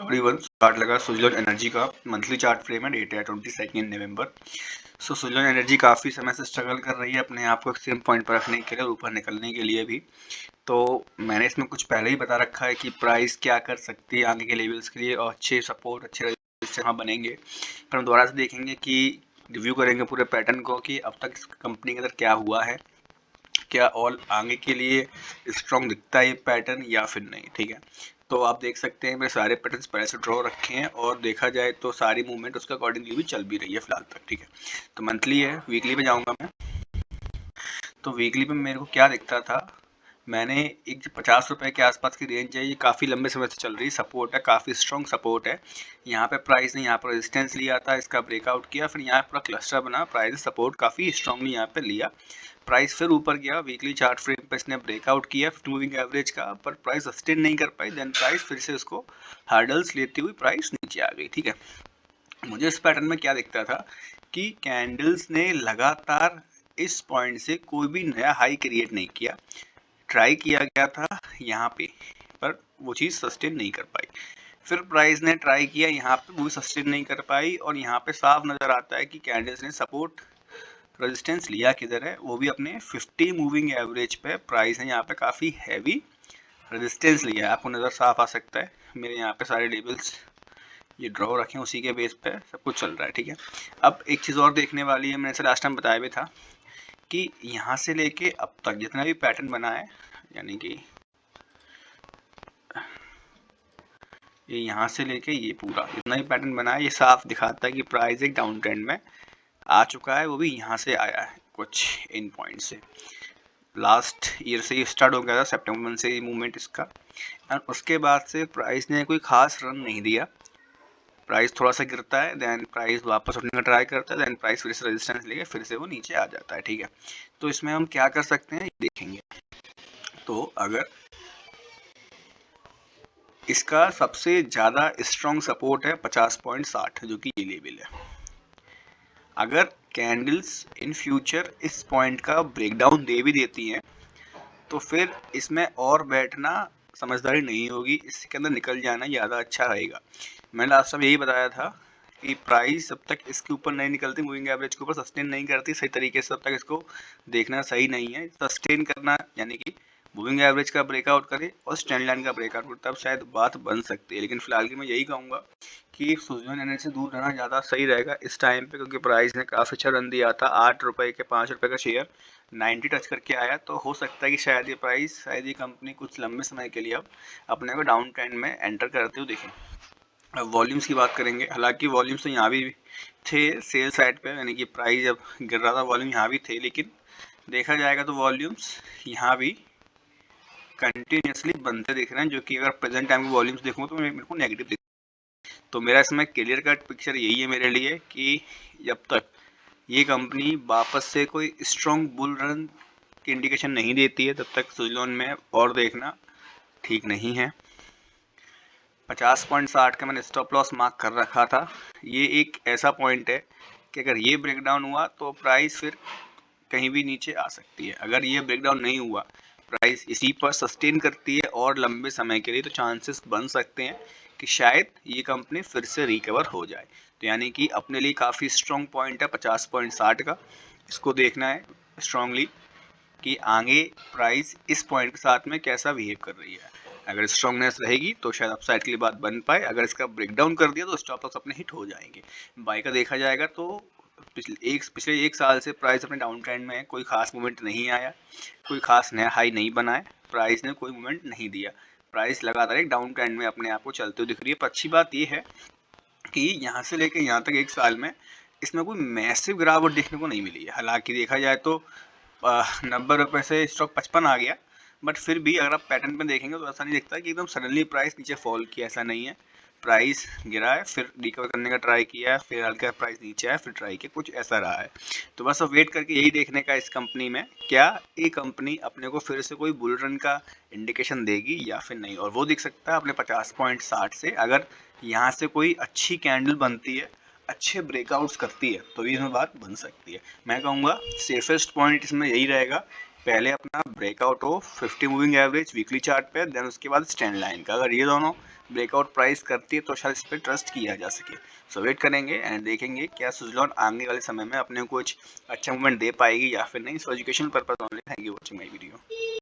Everyone, chart लगा Suzlon energy का monthly chart frame है, डेट है 22 नवंबर। सुजलोन एनर्जी काफ़ी समय से स्ट्रगल कर रही है अपने आप को एक सेम पॉइंट पर रखने के लिए और ऊपर निकलने के लिए भी। तो मैंने इसमें कुछ पहले ही बता रखा है कि प्राइस क्या कर सकती है आगे के लेवल्स के लिए और अच्छे सपोर्ट अच्छे रेजिस्टेंस यहाँ बनेंगे। पर हम दोबारा से देखेंगे कि रिव्यू करेंगे पूरे पैटर्न को कि अब तक इस कंपनी के अंदर क्या हुआ है, क्या और आगे के लिए स्ट्रॉन्ग दिखता है ये पैटर्न या फिर नहीं। ठीक है, तो आप देख सकते हैं मेरे सारे पैटर्न्स पहले से ड्रॉ रखे हैं और देखा जाए तो सारी मूवमेंट उसके अकॉर्डिंगली भी चल भी रही है फिलहाल तक। ठीक है, तो मंथली है, वीकली पे जाऊंगा मैं। तो वीकली पे मेरे को क्या दिखता था, मैंने एक 50 रुपए के आसपास की रेंज है, ये काफ़ी लंबे समय से चल रही सपोर्ट है, काफ़ी स्ट्रॉन्ग सपोर्ट है। यहाँ पे प्राइस ने यहाँ पर रेजिस्टेंस लिया था, इसका ब्रेकआउट किया, फिर यहाँ पूरा क्लस्टर बना, प्राइस सपोर्ट काफ़ी स्ट्रांगली यहाँ पे लिया। प्राइस फिर ऊपर गया, वीकली चार्ट फ्रेम पे इसने ब्रेकआउट किया 50 मूविंग एवरेज का, पर प्राइस सस्टेन नहीं कर पाई। देन प्राइस फिर से उसको हार्डल्स लेती हुई प्राइस नीचे आ गई। ठीक है, मुझे इस पैटर्न में क्या दिखता था कि कैंडल्स ने लगातार इस पॉइंट से कोई भी नया हाई क्रिएट नहीं किया, ट्राई किया गया था यहाँ पे, पर वो चीज़ सस्टेन नहीं कर पाई। फिर प्राइस ने ट्राई किया यहाँ पे, वो सस्टेन नहीं कर पाई, और यहाँ पे साफ नज़र आता है कि कैंडल्स ने सपोर्ट रेजिस्टेंस लिया किधर है, वो भी अपने 50 मूविंग एवरेज पे। प्राइस है यहाँ पे काफ़ी हैवी रेजिस्टेंस लिया है, आपको नज़र साफ आ सकता है। मेरे यहाँ पे सारे लेवल्स ये ड्रॉ रखे हैं, उसी के बेस पे सब कुछ चल रहा है। ठीक है, अब एक चीज़ और देखने वाली है, मैंने से लास्ट टाइम बताया भी था कि यहाँ से लेके अब तक जितना भी पैटर्न बना है, यानी कि ये यहाँ से लेके ये पूरा जितना भी पैटर्न बना है, ये साफ दिखाता है कि प्राइस एक डाउन ट्रेंड में आ चुका है। वो भी यहाँ से आया है कुछ इन पॉइंट से, लास्ट ईयर से ये स्टार्ट हो गया था, सितंबर मंथ से ये मूवमेंट इसका। और उसके बाद से प्राइस ने कोई खास रन नहीं दिया, प्राइस थोड़ा सा गिरता है, देन प्राइस वापस उठने का ट्राई करता है, देन प्राइस फिर से रेजिस्टेंस लेके फिर से वो नीचे आ जाता है। ठीक है, तो इसमें हम क्या कर सकते हैं देखेंगे। तो अगर इसका सबसे ज़्यादा स्ट्रॉन्ग सपोर्ट है 50.60, जो कि ये लेवल है। अगर कैंडल्स इन फ्यूचर इस पॉइंट का ब्रेकडाउन दे भी देती हैं तो फिर इसमें और बैठना समझदारी नहीं होगी, इसके अंदर निकल जाना ज़्यादा अच्छा रहेगा। मैंने लास्ट टाइम यही बताया था कि प्राइस जब तक इसके ऊपर नहीं निकलती, मूविंग एवरेज के ऊपर सस्टेन नहीं करती सही तरीके से, तब तक इसको देखना सही नहीं है। सस्टेन करना यानी कि मूविंग एवरेज का ब्रेकआउट करे और स्टैंड लाइन का ब्रेकआउट करे, तब शायद बात बन सकती है। लेकिन फिलहाल की मैं यही कहूँगा कि सुजलोन एनर्जी से दूर रहना ज़्यादा सही रहेगा इस टाइम पे, क्योंकि प्राइस ने काफ़ी अच्छा रन दिया था। 8 रुपये के 5 रुपये का शेयर 90 टच करके आया, तो हो सकता है कि शायद ये प्राइस, शायद ये कंपनी कुछ लंबे समय के लिए अब अपने को डाउन ट्रेंड में एंटर करते हुए देखें। अब वॉल्यूम्स की बात करेंगे, हालांकि वॉल्यूम्स तो यहाँ भी थे सेल साइड पे, यानी कि प्राइस जब गिर रहा था वॉल्यूम यहाँ भी थे, लेकिन देखा जाएगा तो वॉल्यूम्स यहाँ भी कंटिन्यूसली बनते दिख रहे हैं, जो कि अगर प्रेजेंट टाइम की वॉल्यूम्स देखूँ तो मेरे को नेगेटिव दिख। तो मेरा इसमें क्लियर कट पिक्चर यही है मेरे लिए कि जब तक ये कंपनी वापस से कोई स्ट्रॉन्ग बुल रन की इंडिकेशन नहीं देती है, तब तक सुजलोन में और देखना ठीक नहीं है। 50.60 का मैंने स्टॉप लॉस मार्क कर रखा था। ये एक ऐसा पॉइंट है कि अगर ये ब्रेकडाउन हुआ तो प्राइस फिर कहीं भी नीचे आ सकती है। अगर ये ब्रेकडाउन नहीं हुआ, प्राइस इसी पर सस्टेन करती है और लंबे समय के लिए, तो चांसेस बन सकते हैं कि शायद ये कंपनी फिर से रिकवर हो जाए। तो यानी कि अपने लिए काफ़ी स्ट्रॉन्ग पॉइंट है 50.60 का, इसको देखना है स्ट्रांगली कि आगे प्राइस इस पॉइंट के साथ में कैसा बिहेव कर रही है। अगर स्ट्रॉन्गनेस रहेगी तो शायद अपसाइड के लिए बात बन पाए, अगर इसका ब्रेकडाउन कर दिया तो स्टॉप लॉस अपने हिट हो जाएंगे। बाई का देखा जाएगा तो पिछले एक साल से प्राइस अपने डाउन ट्रेंड में है, कोई खास मूवमेंट नहीं आया, कोई खास नया हाई नहीं बना है, प्राइस ने कोई मूवमेंट नहीं दिया, प्राइस लगातार एक डाउन ट्रेंड में अपने आप को चलते हुए दिख रही है। पर अच्छी बात यह है कि यहाँ से लेकर यहाँ तक एक साल में इसमें कोई मैसिव गिरावट देखने को नहीं मिली है। हालांकि देखा जाए तो 90 रुपये से स्टॉक 55 आ गया, बट फिर भी अगर आप पैटर्न में देखेंगे तो ऐसा नहीं दिखता कि एकदम सडनली प्राइस नीचे फॉल किया, ऐसा नहीं है। प्राइस गिरा है, फिर रिकवर करने का ट्राई किया है, फिर हल्का प्राइस नीचे आया, फिर ट्राई किया, कुछ ऐसा रहा है। तो बस अब वेट करके यही देखने का इस कंपनी में, क्या ये कंपनी अपने को फिर से कोई बुल रन का इंडिकेशन देगी या फिर नहीं। और वो दिख सकता है अपने 50.60 से, अगर यहाँ से कोई अच्छी कैंडल बनती है, अच्छे ब्रेकआउट्स करती है, तो भी इसमें बात बन सकती है। मैं कहूँगा सेफेस्ट पॉइंट इसमें यही रहेगा पहले अपना ब्रेकआउट हो 50 मूविंग एवरेज वीकली चार्ट पे, देन उसके बाद स्टैंड लाइन का। अगर ये दोनों ब्रेकआउट प्राइस करती है तो शायद इस पर ट्रस्ट किया जा सके। सो वेट करेंगे एंड देखेंगे क्या सुजलॉन आने वाले समय में अपने को कुछ अच्छा मूवमेंट दे पाएगी या फिर नहीं। So education purpose only. Thank you watching my video.